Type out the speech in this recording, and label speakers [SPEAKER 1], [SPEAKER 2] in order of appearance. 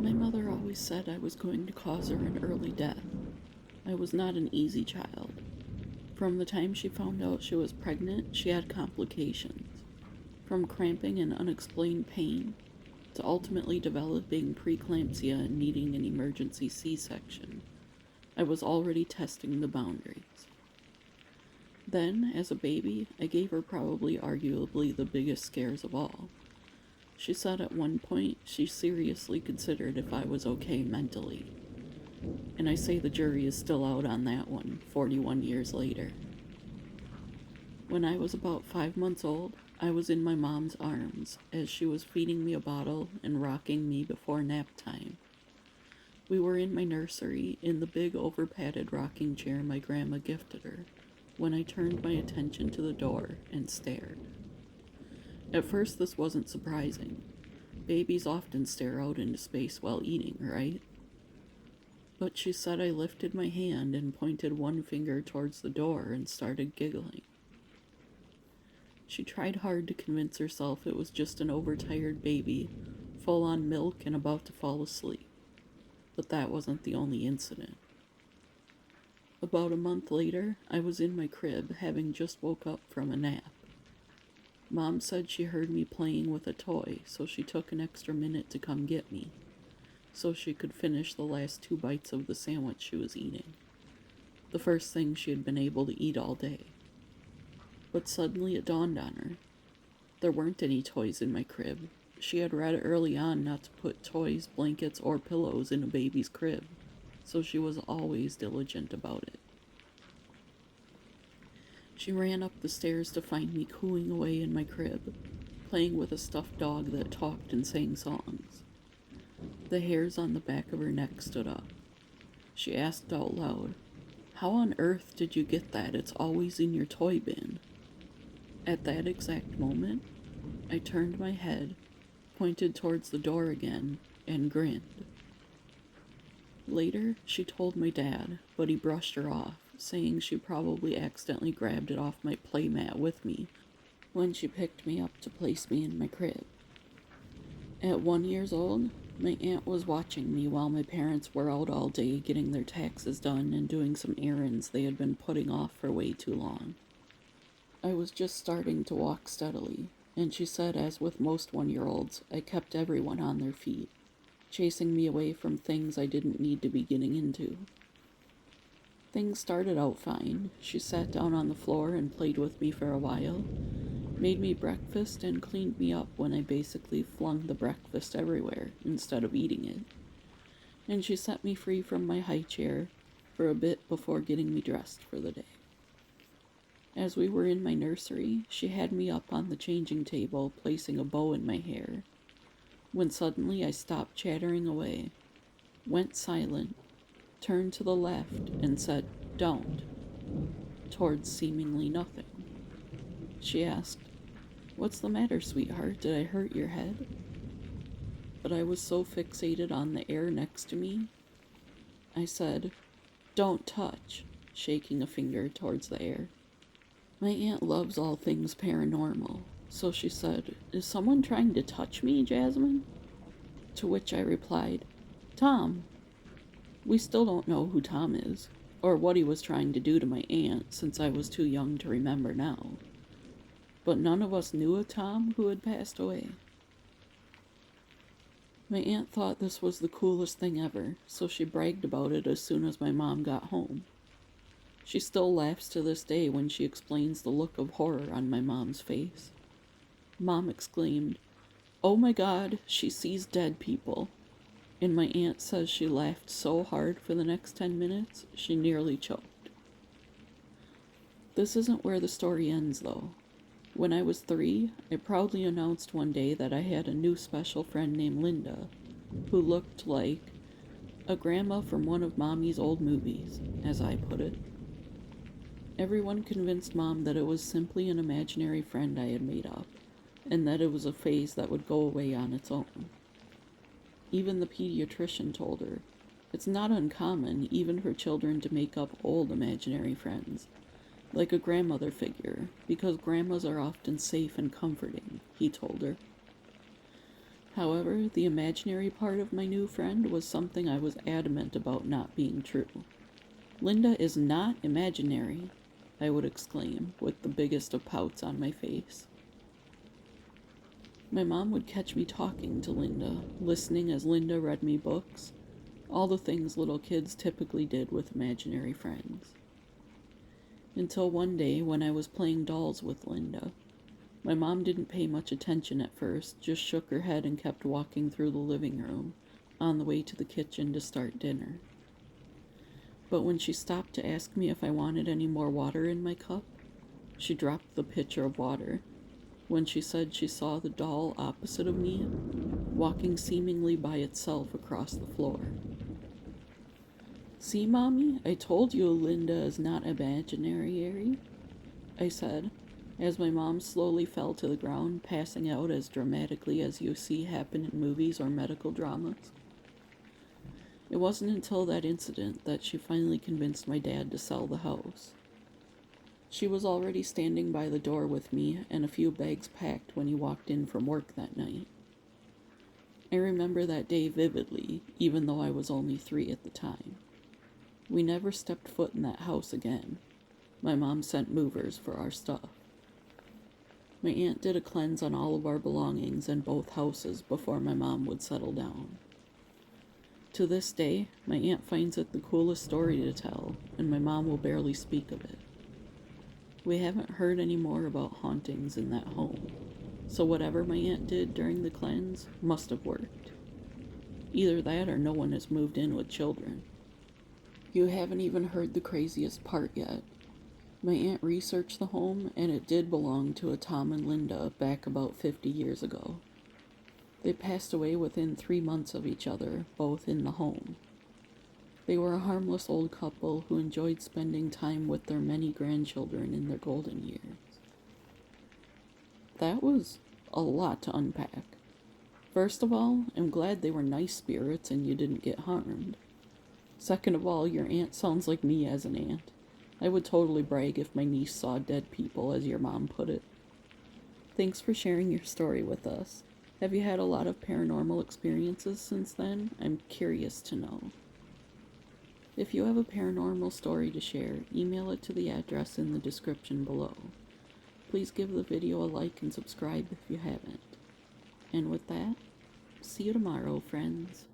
[SPEAKER 1] My mother always said I was going to cause her an early death. I was not an easy child. From the time she found out she was pregnant, she had complications. From cramping and unexplained pain, to ultimately developing preeclampsia and needing an emergency C-section. I was already testing the boundaries. Then, as a baby, I gave her probably arguably the biggest scares of all. She said at one point she seriously considered if I was okay mentally. And I say the jury is still out on that one, 41 years later. When I was about 5 months old, I was in my mom's arms as she was feeding me a bottle and rocking me before nap time. We were in my nursery in the big over-padded rocking chair my grandma gifted her when I turned my attention to the door and stared. At first this wasn't surprising. Babies often stare out into space while eating, right? But she said I lifted my hand and pointed one finger towards the door and started giggling. She tried hard to convince herself it was just an overtired baby, full on milk and about to fall asleep. But that wasn't the only incident. About a month later, I was in my crib, having just woke up from a nap. Mom said she heard me playing with a toy, so she took an extra minute to come get me, so she could finish the last 2 bites of the sandwich she was eating, the first thing she had been able to eat all day. But suddenly it dawned on her. There weren't any toys in my crib. She had read early on not to put toys, blankets, or pillows in a baby's crib, so she was always diligent about it. She ran up the stairs to find me cooing away in my crib, playing with a stuffed dog that talked and sang songs. The hairs on the back of her neck stood up. She asked out loud, "How on earth did you get that? It's always in your toy bin." At that exact moment, I turned my head, pointed towards the door again, and grinned. Later, she told my dad, but he brushed her off, saying she probably accidentally grabbed it off my playmat with me when she picked me up to place me in my crib. At 1 year old, my aunt was watching me while my parents were out all day getting their taxes done and doing some errands they had been putting off for way too long. I was just starting to walk steadily, and she said, as with most 1-year-olds, I kept everyone on their feet, chasing me away from things I didn't need to be getting into. Things started out fine. She sat down on the floor and played with me for a while, made me breakfast, and cleaned me up when I basically flung the breakfast everywhere instead of eating it. And she set me free from my high chair for a bit before getting me dressed for the day. As we were in my nursery, she had me up on the changing table, placing a bow in my hair, when suddenly I stopped chattering away, went silent, turned to the left, and said, "Don't," towards seemingly nothing. She asked, "What's the matter, sweetheart? Did I hurt your head?" But I was so fixated on the air next to me, I said, "Don't touch," shaking a finger towards the air. My aunt loves all things paranormal, so she said, "Is someone trying to touch me, Jasmine?" To which I replied, "Tom." We still don't know who Tom is, or what he was trying to do to my aunt, since I was too young to remember now. But none of us knew a Tom who had passed away. My aunt thought this was the coolest thing ever, so she bragged about it as soon as my mom got home. She still laughs to this day when she explains the look of horror on my mom's face. Mom exclaimed, "Oh my God, she sees dead people." And my aunt says she laughed so hard for the next 10 minutes, she nearly choked. This isn't where the story ends, though. When I was 3, I proudly announced one day that I had a new special friend named Linda, who looked like a grandma from one of Mommy's old movies, as I put it. Everyone convinced Mom that it was simply an imaginary friend I had made up, and that it was a phase that would go away on its own. Even the pediatrician told her, it's not uncommon even for children to make up old imaginary friends, like a grandmother figure, because grandmas are often safe and comforting, he told her. However, the imaginary part of my new friend was something I was adamant about not being true. "Linda is not imaginary," I would exclaim, with the biggest of pouts on my face. My mom would catch me talking to Linda, listening as Linda read me books, all the things little kids typically did with imaginary friends. Until one day when I was playing dolls with Linda. My mom didn't pay much attention at first, just shook her head and kept walking through the living room, on the way to the kitchen to start dinner. But when she stopped to ask me if I wanted any more water in my cup, she dropped the pitcher of water when she said she saw the doll opposite of me, walking seemingly by itself across the floor. "See, Mommy, I told you Linda is not imaginary," I said, as my mom slowly fell to the ground, passing out as dramatically as you see happen in movies or medical dramas. It wasn't until that incident that she finally convinced my dad to sell the house. She was already standing by the door with me and a few bags packed when he walked in from work that night. I remember that day vividly, even though I was only 3 at the time. We never stepped foot in that house again. My mom sent movers for our stuff. My aunt did a cleanse on all of our belongings in both houses before my mom would settle down. To this day, my aunt finds it the coolest story to tell, and my mom will barely speak of it. We haven't heard any more about hauntings in that home, so whatever my aunt did during the cleanse must have worked. Either that or no one has moved in with children. You haven't even heard the craziest part yet. My aunt researched the home, and it did belong to a Tom and Linda back about 50 years ago. They passed away within 3 months of each other, both in the home. They were a harmless old couple who enjoyed spending time with their many grandchildren in their golden years. That was a lot to unpack. First of all, I'm glad they were nice spirits and you didn't get harmed. Second of all, your aunt sounds like me as an aunt. I would totally brag if my niece saw dead people, as your mom put it. Thanks for sharing your story with us. Have you had a lot of paranormal experiences since then? I'm curious to know. If you have a paranormal story to share, email it to the address in the description below. Please give the video a like and subscribe if you haven't. And with that, see you tomorrow, friends.